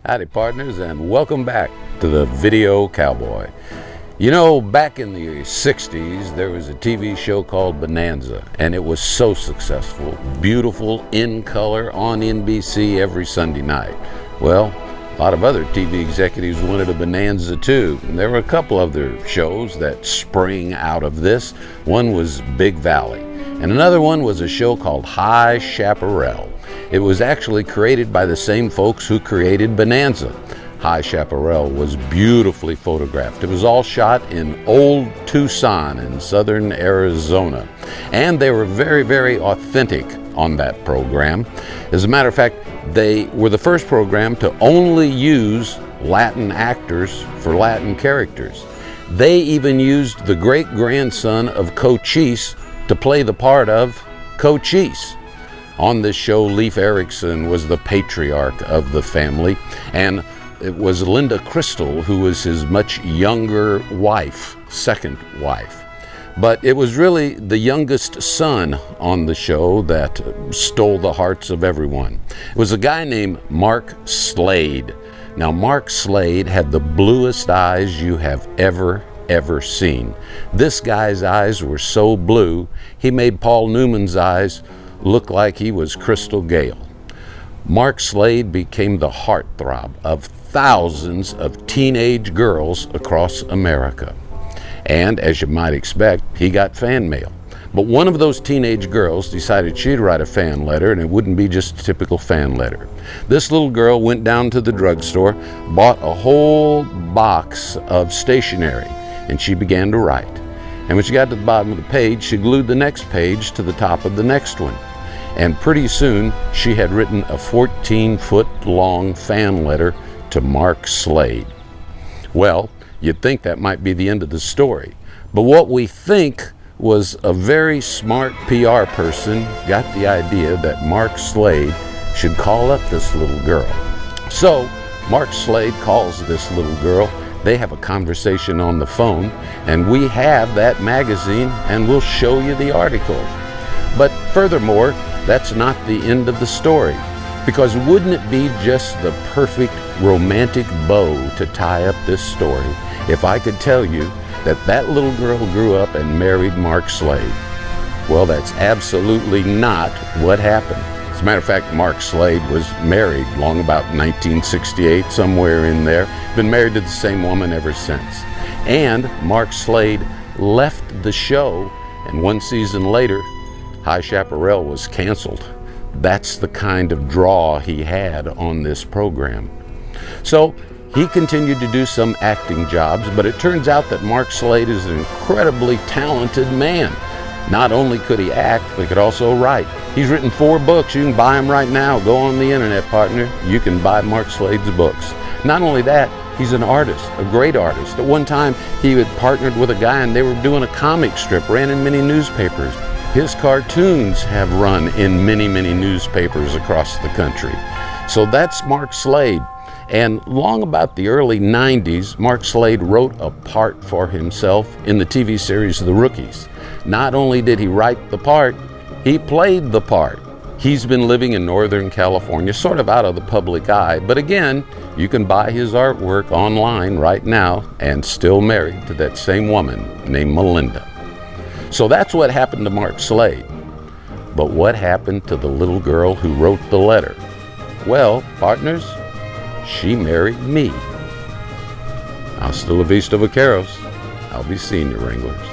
Howdy partners, and welcome back to the Video Cowboy. You know, back in the 60s there was a TV show called Bonanza, and it was so successful. Beautiful, in color, on NBC every Sunday night. Well, a lot of other TV executives wanted a Bonanza too. And there were a couple other shows that sprang out of this. One was Big Valley, and another one was a show called High Chaparral. It was actually created by the same folks who created Bonanza. High Chaparral was beautifully photographed. It was all shot in old Tucson in southern Arizona. And they were very, very authentic on that program. As a matter of fact, they were the first program to only use Latin actors for Latin characters. They even used the great-grandson of Cochise to play the part of Cochise. On this show, Leif Erikson was the patriarch of the family, and it was Linda Crystal who was his much younger wife, second wife. But it was really the youngest son on the show that stole the hearts of everyone. It was a guy named Mark Slade. Now, Mark Slade had the bluest eyes you have ever seen. This guy's eyes were so blue, he made Paul Newman's eyes look like he was Crystal Gale. Mark Slade became the heartthrob of thousands of teenage girls across America. And as you might expect, he got fan mail. But one of those teenage girls decided she'd write a fan letter, and it wouldn't be just a typical fan letter. This little girl went down to the drugstore, bought a whole box of stationery, and she began to write. And when she got to the bottom of the page, she glued the next page to the top of the next one. And pretty soon, she had written a 14-foot-long fan letter to Mark Slade. Well, you'd think that might be the end of the story. But what we think was a very smart PR person got the idea that Mark Slade should call up this little girl. So, Mark Slade calls this little girl. They have a conversation on the phone, and we have that magazine, and we'll show you the article. But furthermore, that's not the end of the story, because wouldn't it be just the perfect romantic bow to tie up this story if I could tell you that that little girl grew up and married Mark Slade? Well, that's absolutely not what happened. As a matter of fact, Mark Slade was married long about 1968, somewhere in there. Been married to the same woman ever since. And Mark Slade left the show, and one season later, High Chaparral was canceled. That's the kind of draw he had on this program. So he continued to do some acting jobs, but it turns out that Mark Slade is an incredibly talented man. Not only could he act, but he could also write. He's written 4 books. You can buy them right now. Go on the internet, partner. You can buy Mark Slade's books. Not only that, he's an artist, a great artist. At one time, he had partnered with a guy, and they were doing a comic strip, ran in many newspapers. His cartoons have run in many, many newspapers across the country. So that's Mark Slade. And long about the early 90s, Mark Slade wrote a part for himself in the TV series The Rookies. Not only did he write the part, he played the part. He's been living in Northern California, sort of out of the public eye, but again, you can buy his artwork online right now, and still married to that same woman named Melinda. So that's what happened to Mark Slade. But what happened to the little girl who wrote the letter? Well, partners, she married me. Hasta la vista, vaqueros. I'll be seeing you, Wranglers.